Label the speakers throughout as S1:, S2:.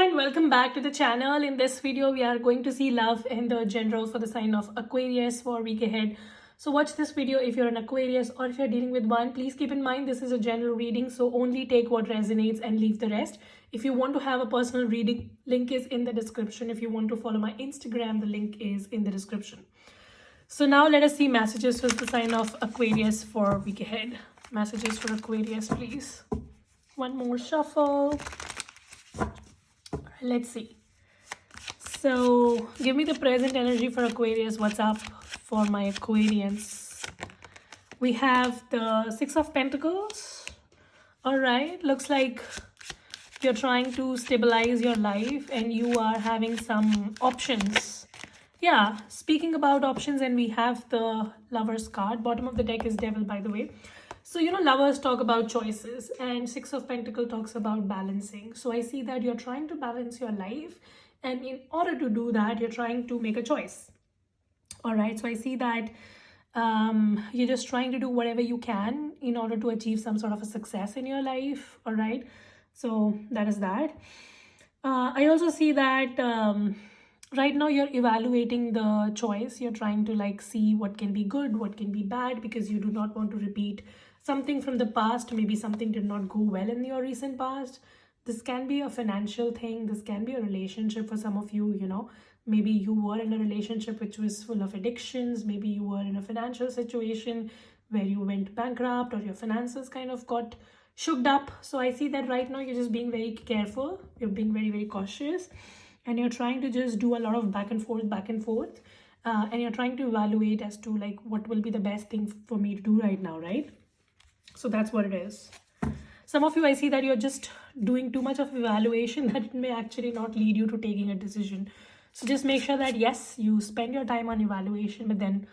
S1: everyone, welcome back to the channel. In this video we are going to see love and the general for the sign of Aquarius for a week ahead. So watch this video if you're an Aquarius or if you're dealing with one. Please keep in mind this is a general reading, so only take what resonates and leave the rest. If you want to have a personal reading, link is in the description. If you want to follow my Instagram, the link is in the description. So now let us see messages for the sign of Aquarius for a week ahead. Messages for Aquarius, please. One more shuffle. Let's see. So give me the present energy for Aquarius. What's up for my Aquarians? We have the Six of Pentacles. All right, looks like you're trying to stabilize your life and you are having some options. Yeah, speaking about options, and we have the Lovers card. Bottom of the deck is Devil, by the way. So, lovers talk about choices and Six of Pentacles talks about balancing. So I see that you're trying to balance your life, and in order to do that, you're trying to make a choice. All right. So I see that you're just trying to do whatever you can in order to achieve some sort of a success in your life. All right. So that is that. I also see that right now you're evaluating the choice. You're trying to see what can be good, what can be bad, because you do not want to repeat something from the past. Maybe something did not go well in your recent past. This can be a financial thing. This can be a relationship for some of you. Maybe you were in a relationship which was full of addictions. Maybe you were in a financial situation where you went bankrupt or your finances kind of got shook up. So I see that right now you're just being very careful. You're being very, very cautious. And you're trying to just do a lot of back and forth. And you're trying to evaluate as to what will be the best thing for me to do right now, right? So that's what it is. Some of you, I see that you're just doing too much of evaluation that it may actually not lead you to taking a decision. So just make sure that, yes, you spend your time on evaluation, but then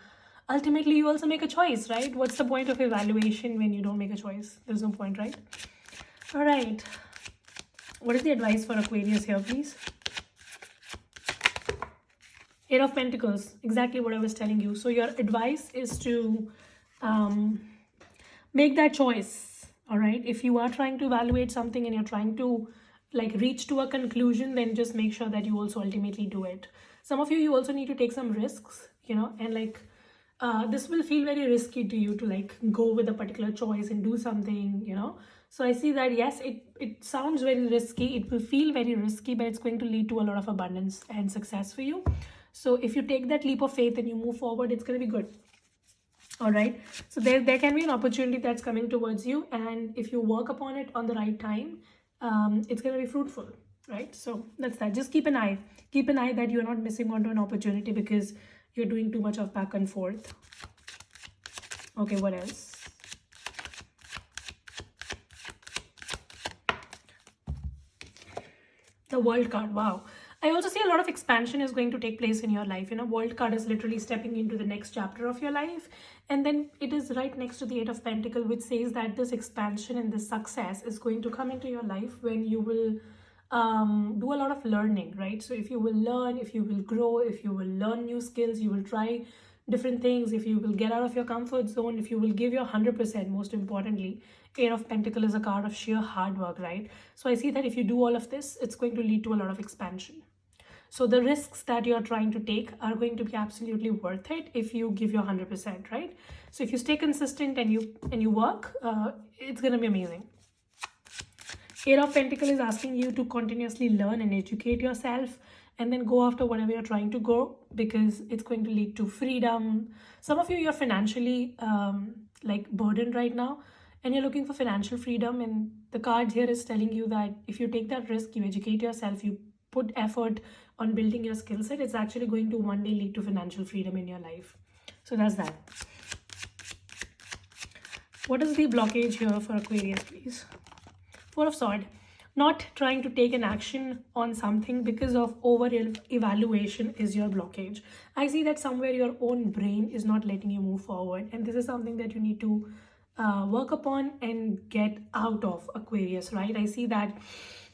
S1: ultimately you also make a choice, right? What's the point of evaluation when you don't make a choice? There's no point, right? All right. What is the advice for Aquarius here, please? Eight of Pentacles, exactly what I was telling you. So your advice is to make that choice. All right. If you are trying to evaluate something and you're trying to reach to a conclusion, then just make sure that you also ultimately do it. Some of you also need to take some risks, and this will feel very risky to you to go with a particular choice and do something, So I see that, yes, it sounds very risky. It will feel very risky, but it's going to lead to a lot of abundance and success for you. So if you take that leap of faith and you move forward, it's going to be good. All right. So there can be an opportunity that's coming towards you. And if you work upon it on the right time, it's going to be fruitful. Right. So that's that. Just keep an eye. Keep an eye that you're not missing onto an opportunity because you're doing too much of back and forth. Okay. What else? The World card. Wow. I also see a lot of expansion is going to take place in your life. World card is literally stepping into the next chapter of your life. And then it is right next to the Eight of Pentacles, which says that this expansion and this success is going to come into your life when you will do a lot of learning, right? So if you will learn, if you will grow, if you will learn new skills, you will try different things, if you will get out of your comfort zone, if you will give your 100%, most importantly. Eight of Pentacles is a card of sheer hard work, right? So I see that if you do all of this, it's going to lead to a lot of expansion. So the risks that you're trying to take are going to be absolutely worth it if you give your 100%, right? So if you stay consistent and you work, it's going to be amazing. Eight of Pentacles is asking you to continuously learn and educate yourself and then go after whatever you're trying to go, because it's going to lead to freedom. Some of you, you're financially burdened right now and you're looking for financial freedom. And the card here is telling you that if you take that risk, you educate yourself, you put effort on building your skill set, it's actually going to one day lead to financial freedom in your life. So that's that. What is the blockage here for Aquarius, please? Four of Swords. Not trying to take an action on something because of over evaluation is your blockage. I see that somewhere your own brain is not letting you move forward, and this is something that you need to work upon and get out of, Aquarius, right? I see that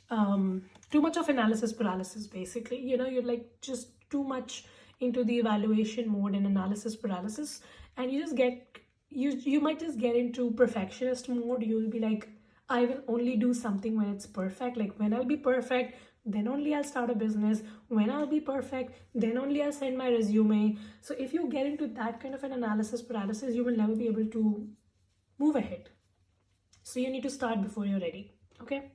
S1: too much of analysis paralysis, basically. You're just too much into the evaluation mode and analysis paralysis, and you might just get into perfectionist mode. You'll be like, I will only do something when it's perfect. When I'll be perfect, then only I'll start a business. When I'll be perfect, then only I'll send my resume. So if you get into that kind of an analysis paralysis, you will never be able to move ahead. So you need to start before you're ready. Okay?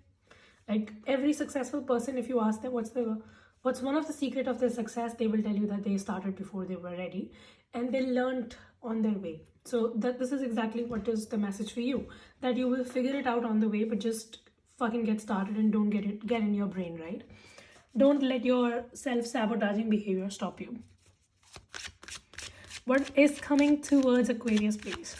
S1: Like every successful person, if you ask them what's one of the secret of their success, they will tell you that they started before they were ready and they learned on their way. So this is exactly what is the message for you, that you will figure it out on the way, but just fucking get started and don't get in your brain, right? Don't let your self-sabotaging behavior stop you. What is coming towards Aquarius, please?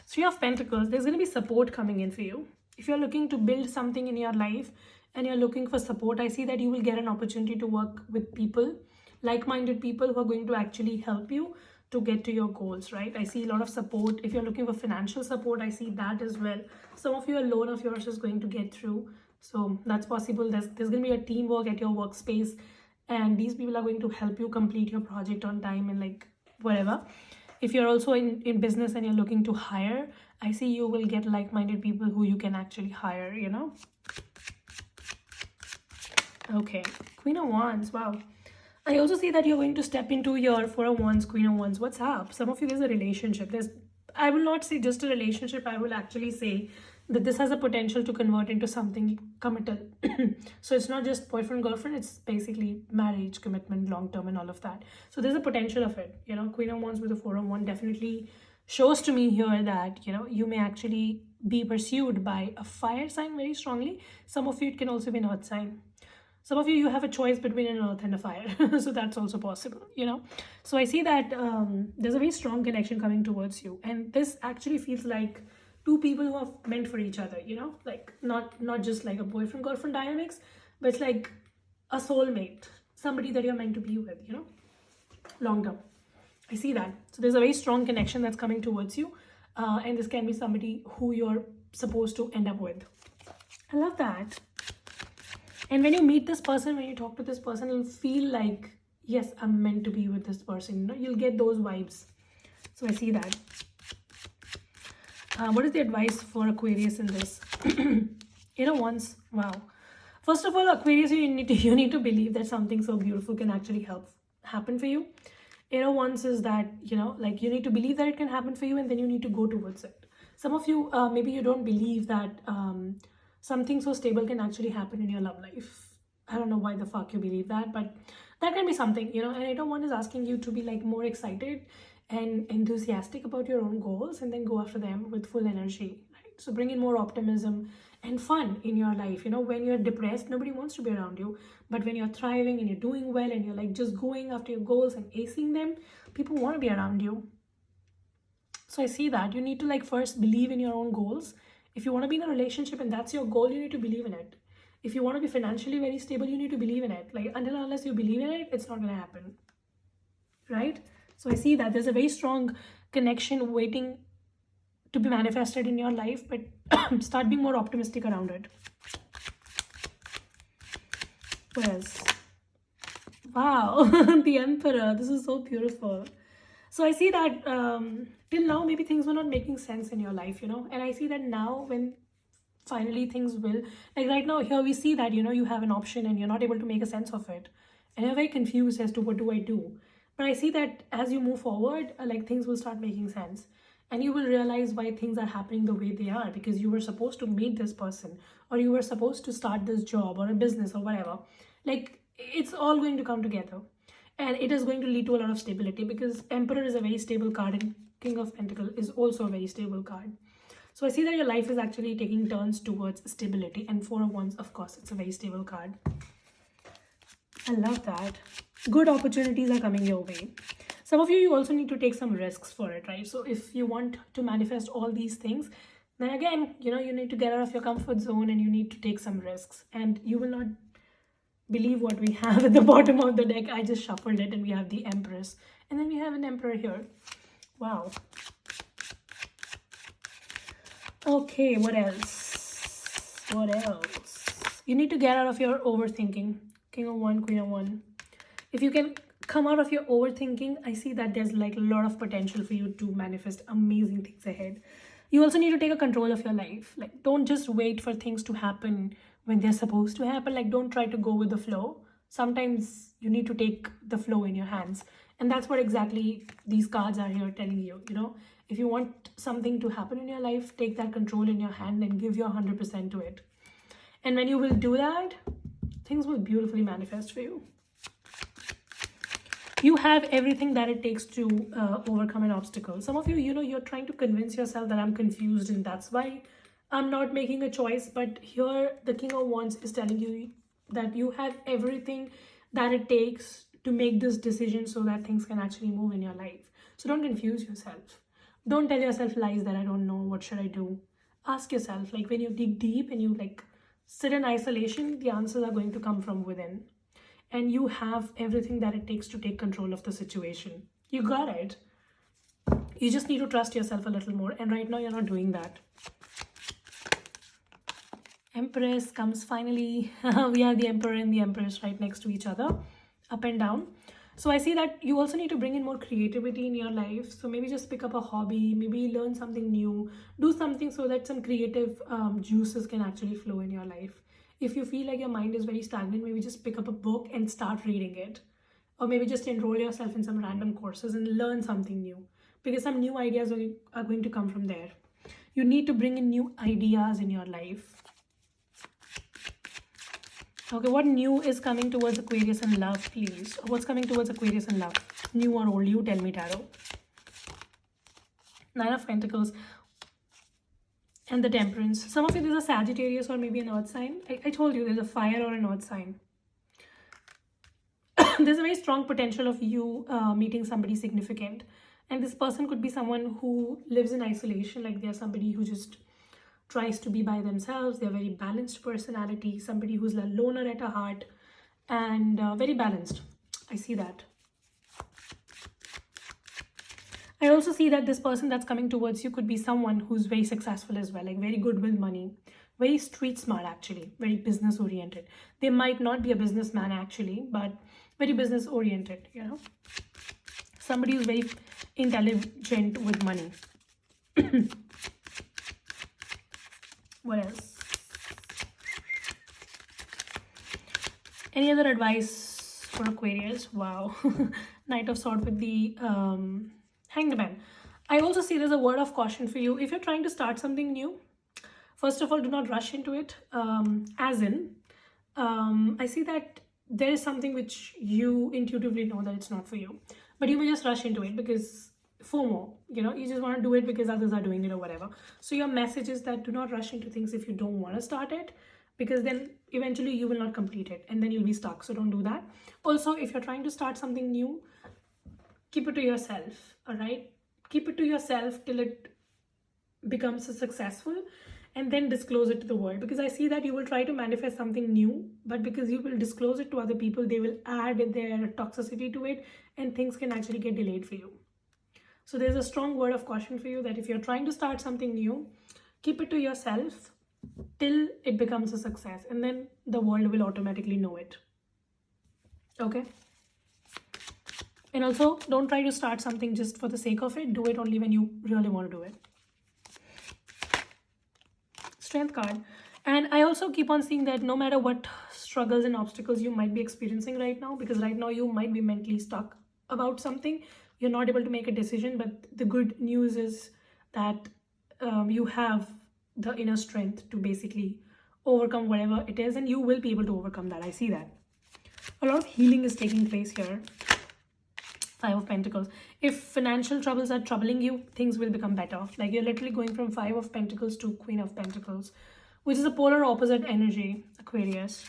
S1: Three of Pentacles, there's going to be support coming in for you. If you're looking to build something in your life and you're looking for support, I see that you will get an opportunity to work with people, like-minded people who are going to actually help you to get to your goals, right? I see a lot of support. If you're looking for financial support, I see that as well. Some of you, a loan of yours is going to get through. So that's possible. There's going to be a teamwork at your workspace, and these people are going to help you complete your project on time and like whatever. If you're also in business and you're looking to hire, I see you will get like-minded people who you can actually hire, you know? Okay, Queen of Wands, wow. I also see that you're going to step into your Four of Wands, Queen of Wands. What's up? Some of you, there's a relationship. I will not say just a relationship. I will actually say that this has a potential to convert into something committal. So it's not just boyfriend, girlfriend. It's basically marriage, commitment, long-term and all of that. So there's a potential of it. You know, Queen of Wands with a Four of Wands definitely shows to me here that, you know, you may actually be pursued by a fire sign very strongly. Some of you, it can also be an earth sign. Some of you, you have a choice between an earth and a fire. So that's also possible, you know. So I see that there's a very strong connection coming towards you. And this actually feels like two people who are meant for each other, you know. Like not just like a boyfriend-girlfriend dynamics, but it's like a soulmate. Somebody that you're meant to be with, you know. Long term. I see that. So there's a very strong connection that's coming towards you. And this can be somebody who you're supposed to end up with. I love that. And when you meet this person, when you talk to this person, you'll feel like, yes, I'm meant to be with this person. You know, you'll get those vibes. So I see that. What is the advice for Aquarius in this? Once, wow. First of all, Aquarius, you need to believe that something so beautiful can actually happen for you. Once is that, like you need to believe that it can happen for you, and then you need to go towards it. Some of you, maybe you don't believe that something so stable can actually happen in your love life. I don't know why the fuck you believe that, but that can be something, and one is asking you to be like more excited and enthusiastic about your own goals, and then go after them with full energy, right? So bring in more optimism and fun in your life. When you're depressed, nobody wants to be around you, but when you're thriving and you're doing well and you're like just going after your goals and acing them, people want to be around you. So I see that you need to like first believe in your own goals. If you want to be in a relationship and that's your goal, you need to believe in it. If you want to be financially very stable, you need to believe in it. Like until unless you believe in it, it's not going to happen, right? So I see that there's a very strong connection waiting to be manifested in your life, but start being more optimistic around it. What else? Wow, the Emperor. This is so beautiful. So I see that till now, maybe things were not making sense in your life, and I see that now when finally things will, like right now here we see that, you have an option and you're not able to make a sense of it. And you're very confused as to what do I do? But I see that as you move forward, like things will start making sense. And you will realize why things are happening the way they are, because you were supposed to meet this person, or you were supposed to start this job or a business or whatever. Like it's all going to come together. And it is going to lead to a lot of stability, because Emperor is a very stable card and King of Pentacles is also a very stable card. So I see that your life is actually taking turns towards stability. And Four of Wands, of course, it's a very stable card. I love that. Good opportunities are coming your way. Some of you also need to take some risks for it, right? So if you want to manifest all these things, then again, you need to get out of your comfort zone and you need to take some risks. And you will not believe what we have at the bottom of the deck. I just shuffled it and we have the Empress. And then we have an Emperor here. Wow. Okay, what else? What else? You need to get out of your overthinking. King of One, Queen of One. If you can come out of your overthinking, I see that there's like a lot of potential for you to manifest amazing things ahead. You also need to take a control of your life. Like don't just wait for things to happen when they're supposed to happen. Like, don't try to go with the flow. Sometimes you need to take the flow in your hands. And that's what exactly these cards are here telling you. You know, if you want something to happen in your life, take that control in your hand and give your 100% to it. And when you will do that, things will beautifully manifest for you. You have everything that it takes to overcome an obstacle. Some of you, you know, you're trying to convince yourself that I'm confused and that's why I'm not making a choice. But here, the King of Wands is telling you that you have everything that it takes to make this decision so that things can actually move in your life. So don't confuse yourself. Don't tell yourself lies that I don't know, what should I do? Ask yourself, like when you dig deep and you like sit in isolation, the answers are going to come from within. And you have everything that it takes to take control of the situation. You got it. You just need to trust yourself a little more. And right now you're not doing that. Empress comes finally. We have the Emperor and the Empress right next to each other, up and down. So I see that you also need to bring in more creativity in your life. So maybe just pick up a hobby, maybe learn something new, do something so that some creative juices can actually flow in your life. If you feel like your mind is very stagnant, maybe just pick up a book and start reading it. Or maybe just enroll yourself in some random courses and learn something new. Because some new ideas are going to come from there. You need to bring in new ideas in your life. Okay, what new is coming towards Aquarius and love, please? What's coming towards Aquarius and love? New or old? You tell me, Tarot. Nine of Pentacles. And the Temperance. Some of you, there's a Sagittarius or maybe an Earth sign. I told you there's a fire or an Earth sign. There's a very strong potential of you meeting somebody significant. And this person could be someone who lives in isolation. Like they're somebody who just tries to be by themselves. They're very balanced personality. Somebody who's a loner at a heart. And very balanced. I see that. I also see that this person that's coming towards you could be someone who's very successful as well, like very good with money, very street smart actually, very business oriented. They might not be a businessman actually, but very business oriented, you know. Somebody who's very intelligent with money. What else? Any other advice for Aquarius? Wow. Knight of Swords with the Hanged Man. I also see there's a word of caution for you. If you're trying to start something new, first of all, do not rush into it. I see that there is something which you intuitively know that it's not for you. But you may just rush into it because FOMO, you know, you just want to do it because others are doing it or whatever. So your message is that do not rush into things if you don't want to start it, because then eventually you will not complete it and then you'll be stuck. So don't do that. Also, if you're trying to start something new, keep it to yourself, all right? Keep it to yourself till it becomes successful and then disclose it to the world. Because I see that you will try to manifest something new, but because you will disclose it to other people, they will add their toxicity to it and things can actually get delayed for you. So there's a strong word of caution for you that if you're trying to start something new, keep it to yourself till it becomes a success and then the world will automatically know it. Okay? And also, don't try to start something just for the sake of it. Do it only when you really want to do it. Strength card. And I also keep on seeing that no matter what struggles and obstacles you might be experiencing right now, because right now you might be mentally stuck about something, you're not able to make a decision, but the good news is that you have the inner strength to basically overcome whatever it is, and you will be able to overcome that. I see that. A lot of healing is taking place here. Five of Pentacles. If financial troubles are troubling you, things will become better. Like you're literally going from Five of Pentacles to Queen of Pentacles, which is a polar opposite energy, Aquarius.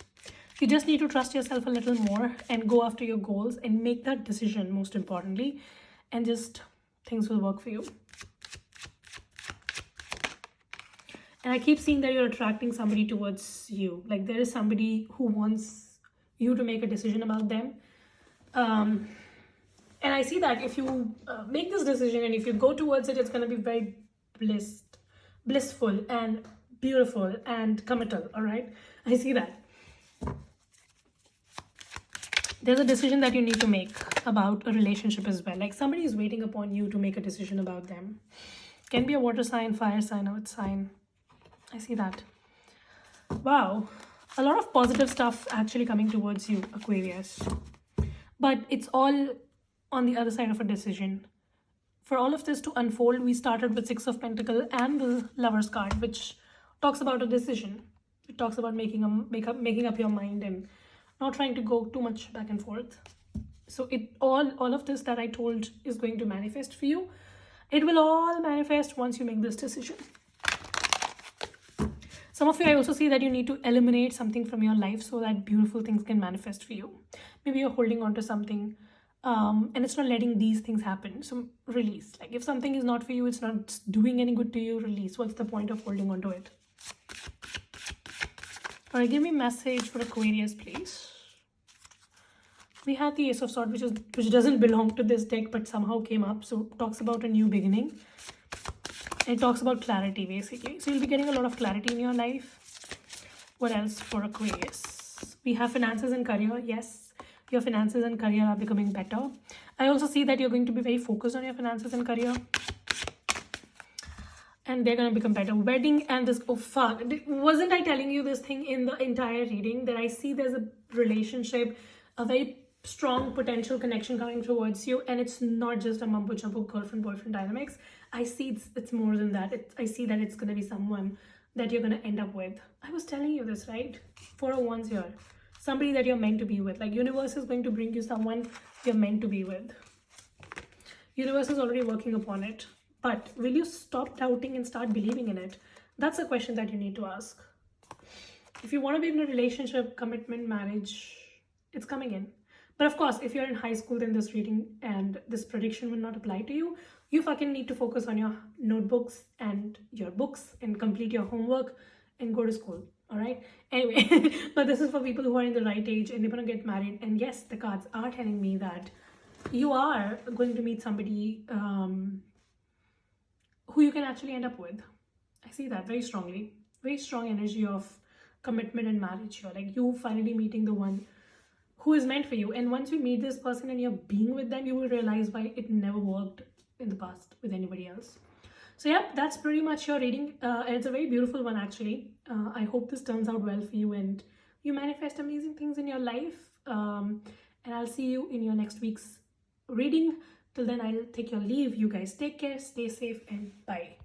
S1: You just need to trust yourself a little more and go after your goals and make that decision, most importantly, and just things will work for you. And I keep seeing that you're attracting somebody towards you. Like there is somebody who wants you to make a decision about them. And I see that if you make this decision and if you go towards it, it's going to be very blissful and beautiful and committal, all right? I see that. There's a decision that you need to make about a relationship as well. Like somebody is waiting upon you to make a decision about them. Can be a water sign, fire sign, earth sign. I see that. Wow. A lot of positive stuff actually coming towards you, Aquarius. But it's all on the other side of a decision. For all of this to unfold, we started with Six of Pentacles and the Lover's card, which talks about a decision. It talks about making up your mind and not trying to go too much back and forth. So all of this that I told is going to manifest for you. It will all manifest once you make this decision. Some of you, I also see that you need to eliminate something from your life so that beautiful things can manifest for you. Maybe you're holding on to something and it's not letting these things happen. So release. Like if something is not for you, it's not doing any good to you, release. What's the point of holding on to it? All right, give me a message for Aquarius, please. We had the Ace of Swords, which doesn't belong to this deck, but somehow came up. So it talks about a new beginning. It talks about clarity, basically. So you'll be getting a lot of clarity in your life. What else for Aquarius? We have finances and career. Yes, your finances and career are becoming better. I also see that you're going to be very focused on your finances and career. And they're going to become better. Wedding and this, oh fuck. Wasn't I telling you this thing in the entire reading? That I see there's a relationship, a very strong potential connection coming towards you, and it's not just a mumbo jumbo girlfriend-boyfriend dynamics. I see it's more than that. I see that it's going to be someone that you're going to end up with. I was telling you this, right? 401's here. Somebody that you're meant to be with. Like universe is going to bring you someone you're meant to be with. Universe is already working upon it. But will you stop doubting and start believing in it? That's a question that you need to ask. If you want to be in a relationship, commitment, marriage, it's coming in. But of course, if you're in high school, then this reading and this prediction will not apply to you. You fucking need to focus on your notebooks and your books and complete your homework and go to school. All right. Anyway, but this is for people who are in the right age and they want to get married. And yes, the cards are telling me that you are going to meet somebody who you can actually end up with. I see that very strongly. Very strong energy of commitment and marriage here. Like you finally meeting the one who is meant for you. And once you meet this person and you're being with them, you will realize why it never worked in the past with anybody else. So yeah, that's pretty much your reading. And it's a very beautiful one, actually. I hope this turns out well for you and you manifest amazing things in your life. And I'll see you in your next week's reading. Till then, I'll take your leave. You guys take care, stay safe, and bye.